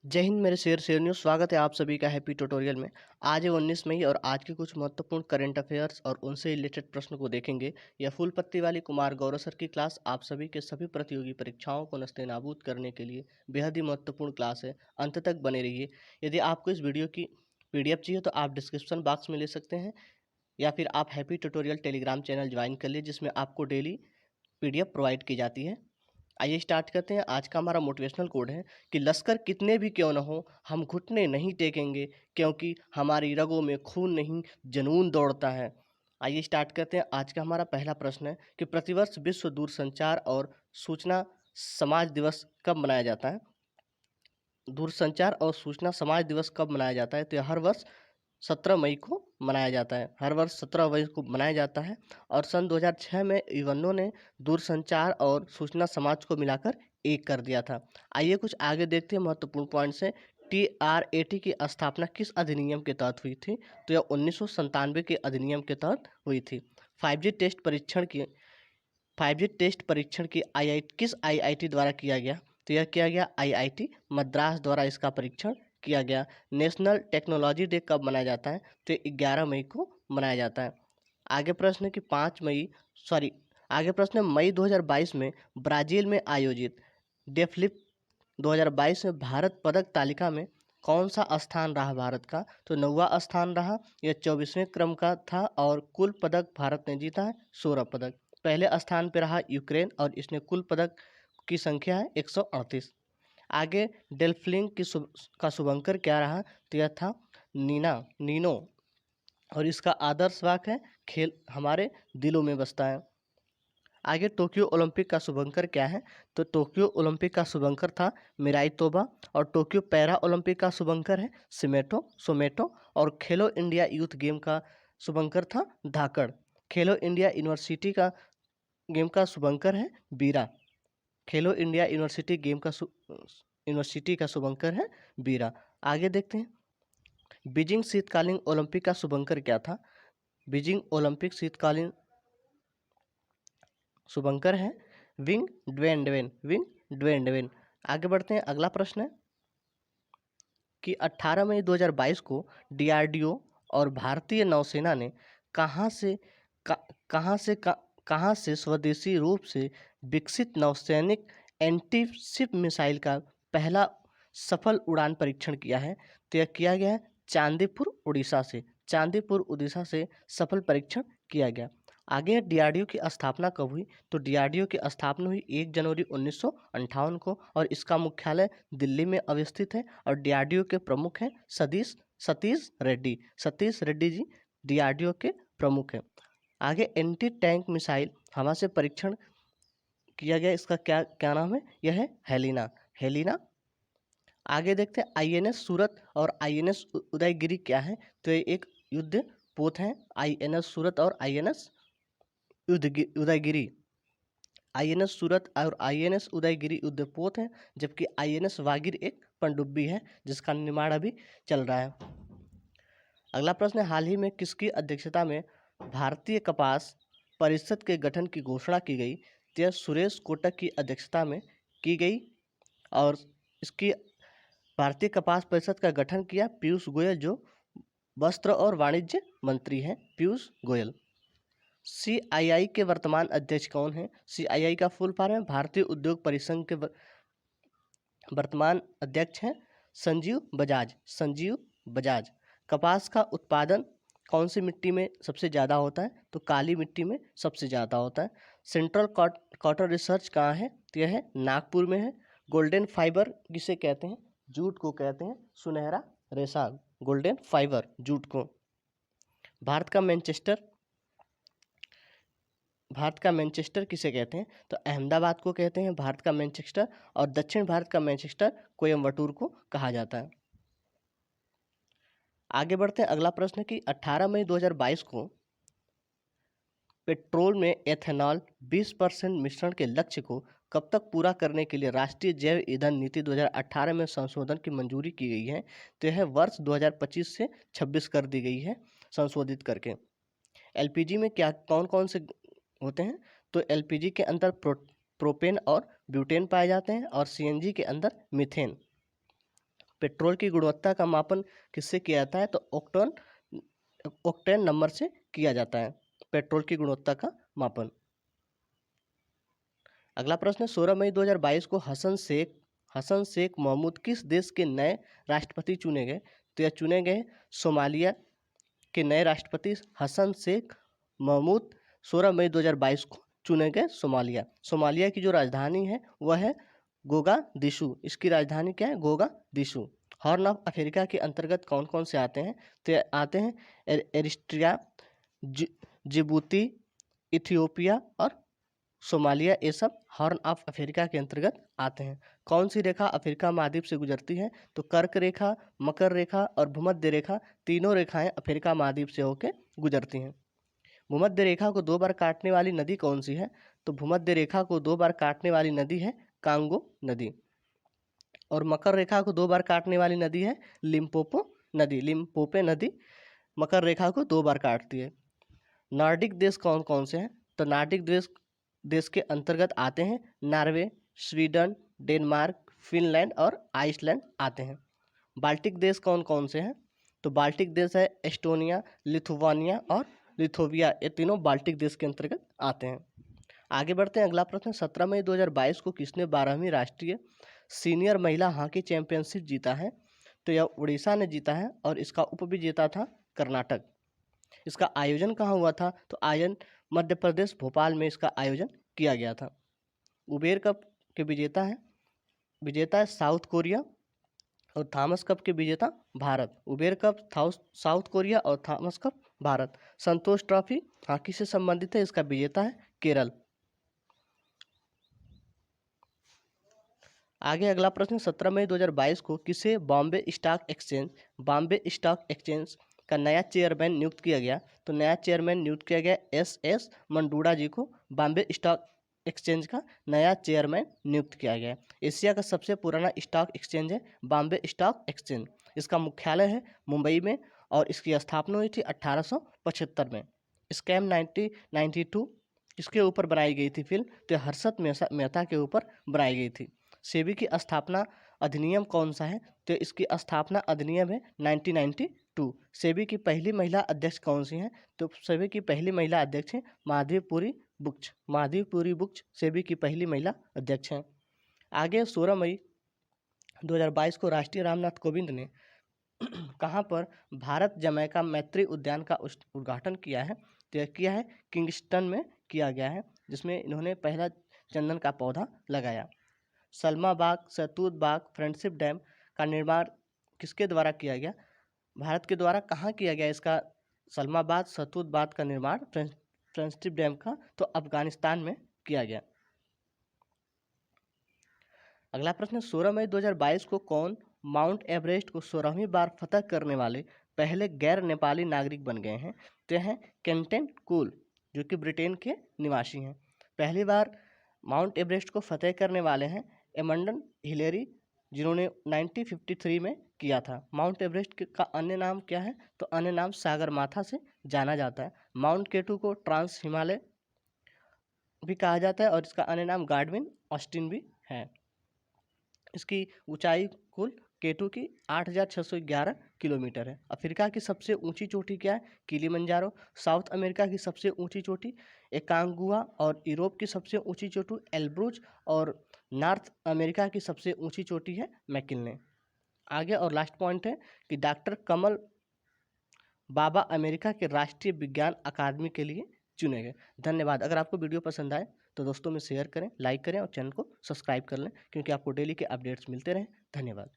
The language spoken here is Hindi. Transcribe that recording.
जय हिंद मेरे शेर न्यूज़। स्वागत है आप सभी का हैप्पी ट्यूटोरियल में। आज है 19 मई और आज के कुछ महत्वपूर्ण करंट अफेयर्स और उनसे रिलेटेड प्रश्न को देखेंगे। यह फूल पत्ती वाली कुमार गौरव सर की क्लास आप सभी के सभी प्रतियोगी परीक्षाओं को नस्तेनाबूद करने के लिए बेहद ही महत्वपूर्ण क्लास है। अंत तक बने रहिए। यदि आपको इस वीडियो की PDF चाहिए तो आप डिस्क्रिप्शन बॉक्स में ले सकते हैं या फिर आप happy tutorial Telegram channel join कर लिए, जिसमें आपको डेली PDF प्रोवाइड की जाती है। आइए स्टार्ट करते हैं। आज का हमारा मोटिवेशनल कोड है कि लश्कर कितने भी क्यों न हो, हम घुटने नहीं टेकेंगे, क्योंकि हमारी रगों में खून नहीं जुनून दौड़ता है। आइए स्टार्ट करते हैं। आज का हमारा पहला प्रश्न है कि प्रतिवर्ष विश्व दूरसंचार और सूचना समाज दिवस कब मनाया जाता है। दूरसंचार और सूचना समाज दिवस कब मनाया जाता है? तो यह हर वर्ष 17 मई को मनाया जाता है। हर वर्ष 17 मई को मनाया जाता है और सन 2006 में यूएनओ ने दूरसंचार और सूचना समाज को मिलाकर एक कर दिया था। आइए कुछ आगे देखते हैं महत्वपूर्ण पॉइंट से। TRAT की स्थापना किस अधिनियम के तहत हुई थी? तो यह 1997 के अधिनियम के तहत हुई थी। 5G टेस्ट परीक्षण की किस IIT द्वारा किया गया? तो यह किया गया IIT मद्रास द्वारा इसका परीक्षण किया गया। नेशनल टेक्नोलॉजी डे कब मनाया जाता है? तो 11 मई को मनाया जाता है। आगे प्रश्न है कि आगे प्रश्न है मई 2022 में ब्राज़ील में आयोजित डेफलिप 2022 में भारत पदक तालिका में कौन सा स्थान रहा भारत का? तो 9वां स्थान रहा। यह 24वें क्रम का था और कुल पदक भारत ने जीता है 16 पदक। पहले स्थान पर रहा यूक्रेन और इसने कुल पदक की संख्या है 138। आगे डेल्फिंग का शुभंकर क्या रहा? तो यह था नीनो और इसका आदर्श वाक्य है खेल हमारे दिलों में बसता है। आगे टोक्यो ओलंपिक का शुभंकर क्या है? तो टोक्यो ओलंपिक का शुभंकर था मिराई तोबा और टोक्यो पैरा ओलंपिक का शुभंकर है सोमेटो और खेलो इंडिया यूथ गेम का शुभंकर था धाकड़। खेलो इंडिया यूनिवर्सिटी का गेम का शुभंकर है बीरा। खेलो इंडिया यूनिवर्सिटी का शुभंकर है बीरा। आगे देखते हैं बीजिंग शीतकालीन ओलंपिक का शुभंकर क्या था? बीजिंग ओलंपिक शीतकालीन शुभंकर है विंग ड्वेन। आगे बढ़ते हैं। अगला प्रश्न है कि 18 मई 2022 को DRDO और भारतीय नौसेना ने कहाँ से स्वदेशी रूप से विकसित नौसैनिक एंटी शिप मिसाइल का पहला सफल उड़ान परीक्षण किया है? तो यह किया गया है चांदीपुर उड़ीसा से सफल परीक्षण किया गया। आगे DRDO की स्थापना कब हुई? तो DRDO की स्थापना हुई 1 जनवरी 1958 को और इसका मुख्यालय दिल्ली में अवस्थित है और DRDO के प्रमुख हैं सतीश रेड्डी जी DRDO के प्रमुख हैं। आगे एंटी टैंक मिसाइल हवा से परीक्षण किया गया, इसका क्या नाम है? यह है हेलिना। आगे देखते हैं INS सूरत और INS उदयगिरी क्या है? तो ये एक युद्ध पोत है INS सूरत और INS उदयगिरी। INS सूरत और INS उदयगिरी युद्धपोत है, जबकि INS वागिर एक पनडुब्बी है जिसका निर्माण अभी चल रहा है। अगला प्रश्न है हाल ही में किसकी अध्यक्षता में भारतीय कपास परिषद के गठन की घोषणा की गई? तो यह सुरेश कोटक की अध्यक्षता में की गई और इसकी भारतीय कपास परिषद का गठन किया पीयूष गोयल, जो वस्त्र और वाणिज्य मंत्री हैं पीयूष गोयल। CII के वर्तमान अध्यक्ष कौन है? CII का फुल फॉर्म है भारतीय उद्योग परिसंघ के वर्तमान अध्यक्ष हैं संजीव बजाज। कपास का उत्पादन कौन सी मिट्टी में सबसे ज़्यादा होता है? तो काली मिट्टी में सबसे ज़्यादा होता है। सेंट्रल कॉटन रिसर्च कहाँ है? तो यह है नागपुर में है। गोल्डन फाइबर किसे कहते हैं? जूट को कहते हैं सुनहरा रेशा। गोल्डन फाइबर जूट को। भारत का मैनचेस्टर किसे कहते हैं? तो अहमदाबाद को कहते हैं भारत का मैनचेस्टर और दक्षिण भारत का मैनचेस्टर कोयम्बटूर को कहा जाता है। आगे बढ़ते हैं। अगला प्रश्न कि 18 मई 2022 को पेट्रोल में एथेनॉल 20% मिश्रण के लक्ष्य को कब तक पूरा करने के लिए राष्ट्रीय जैव ईंधन नीति 2018 में संशोधन की मंजूरी की गई है? तो यह वर्ष 2025 से 26 कर दी गई है संशोधित करके। LPG में कौन कौन से होते हैं? तो LPG के अंदर प्रोपेन और ब्यूटेन पाए जाते हैं और CNG के अंदर मीथेन। पेट्रोल की गुणवत्ता का मापन किससे किया जाता है? तो ऑक्टेन नंबर से किया जाता है पेट्रोल की गुणवत्ता का मापन। अगला प्रश्न है 16 मई 2022 को हसन शेख महमूद किस देश के नए राष्ट्रपति चुने गए? तो यह चुने गए सोमालिया के नए राष्ट्रपति हसन शेख महमूद 16 मई 2022 को चुने गए सोमालिया की जो राजधानी है वह है मोगादिशु। इसकी राजधानी क्या है? मोगादिशु। हॉर्न ऑफ अफ्रीका के अंतर्गत कौन कौन से आते हैं? तो आते हैं एरिस्ट्रिया, जिबूती, इथियोपिया और सोमालिया। ये सब हॉर्न ऑफ अफ्रीका के अंतर्गत आते हैं। कौन सी रेखा अफ्रीका महाद्वीप से गुजरती है? तो कर्क रेखा, मकर रेखा और भूमध्य रेखा, तीनों रेखाएं अफ्रीका महाद्वीप से होकर गुजरती हैं। भूमध्य रेखा को 2 बार काटने वाली नदी कौन सी है? तो भूमध्य रेखा को 2 बार काटने वाली नदी है कांगो नदी। और मकर रेखा को 2 बार काटने वाली नदी है लिम्पोपो नदी मकर रेखा को 2 बार काटती है। नॉर्डिक देश कौन कौन से हैं? तो नॉर्डिक देश के अंतर्गत आते हैं नॉर्वे, स्वीडन, डेनमार्क, फिनलैंड और आइसलैंड आते हैं। बाल्टिक देश कौन कौन से हैं? तो बाल्टिक देश है एस्टोनिया, लिथुआनिया और लिथुविया। ये तीनों बाल्टिक देश के अंतर्गत आते हैं। आगे बढ़ते हैं। अगला प्रश्न 17 मई 2022 को किसने 12वीं राष्ट्रीय सीनियर महिला हॉकी चैंपियनशिप जीता है? तो यह उड़ीसा ने जीता है और इसका उपविजेता था कर्नाटक। इसका आयोजन कहाँ हुआ था? तो आयोजन मध्य प्रदेश भोपाल में इसका आयोजन किया गया था। उबेर कप के विजेता है साउथ कोरिया और थॉमस कप के विजेता Bharat. Uber cup south Korea और थॉमस कप भारत। संतोष ट्रॉफी हॉकी से संबंधित है, इसका विजेता है केरल। आगे अगला प्रश्न 17 मई 2022 को किसे बॉम्बे स्टॉक एक्सचेंज का नया चेयरमैन नियुक्त किया गया? तो नया चेयरमैन नियुक्त किया गया एस मंडूडा जी को बॉम्बे स्टॉक एक्सचेंज का नया चेयरमैन नियुक्त किया गया। एशिया का सबसे पुराना स्टॉक एक्सचेंज है बॉम्बे स्टॉक एक्सचेंज। इसका मुख्यालय है मुंबई में और इसकी स्थापना हुई थी 1875 में। स्कैम 1992 इसके ऊपर बनाई गई थी फिल्म, तो हर्षद मेहता के ऊपर बनाई गई थी। सेबी की स्थापना अधिनियम कौन सा है? तो इसकी स्थापना अधिनियम है 1992। सेबी की पहली महिला अध्यक्ष कौन सी हैं? तो सेबी की पहली महिला अध्यक्ष हैं माधवीपुरी बुक्च सेबी की पहली महिला अध्यक्ष हैं। आगे 16 मई 2022 को राष्ट्रीय रामनाथ कोविंद ने कहाँ पर भारत जमैका मैत्री उद्यान का उद्घाटन किया है? तो किया है किंगस्टन में किया गया है, जिसमें इन्होंने पहला चंदन का पौधा लगाया। सलमा बाग, शहतूत बाग, फ्रेंडशिप डैम का निर्माण किसके द्वारा किया गया? भारत के द्वारा। कहाँ किया गया इसका सलमा बाग, शहतूत बाग का निर्माण फ्रेंडशिप डैम का? तो अफगानिस्तान में किया गया। अगला प्रश्न 16 मई 2022 को कौन माउंट एवरेस्ट को 16वीं बार फतह करने वाले पहले गैर नेपाली नागरिक बन गए हैं? तो हैं केंटन कूल, जो कि ब्रिटेन के निवासी हैं। पहली बार माउंट एवरेस्ट को फतह करने वाले हैं एमंडन हिलेरी, जिन्होंने 1953 में किया था। माउंट एवरेस्ट का अन्य नाम क्या है? तो अन्य नाम सागरमाथा से जाना जाता है। माउंट केटू को ट्रांस हिमालय भी कहा जाता है और इसका अन्य नाम गाडविन ऑस्टिन भी है। इसकी ऊंचाई कुल केटू की 8,611 किलोमीटर है। अफ्रीका की सबसे ऊंची चोटी क्या है? किलिमंजारो। साउथ अमेरिका की सबसे ऊंची चोटी एकांगुआ और यूरोप की सबसे ऊंची चोटी एल्ब्रूज और नॉर्थ अमेरिका की सबसे ऊंची चोटी है मैकिन्ले। आगे और लास्ट पॉइंट है कि डॉक्टर कमल बाबा अमेरिका के राष्ट्रीय विज्ञान अकादमी के लिए चुने गए। धन्यवाद। अगर आपको वीडियो पसंद आए तो दोस्तों में शेयर करें, लाइक करें और चैनल को सब्सक्राइब कर लें, क्योंकि आपको डेली के अपडेट्स मिलते रहें। धन्यवाद।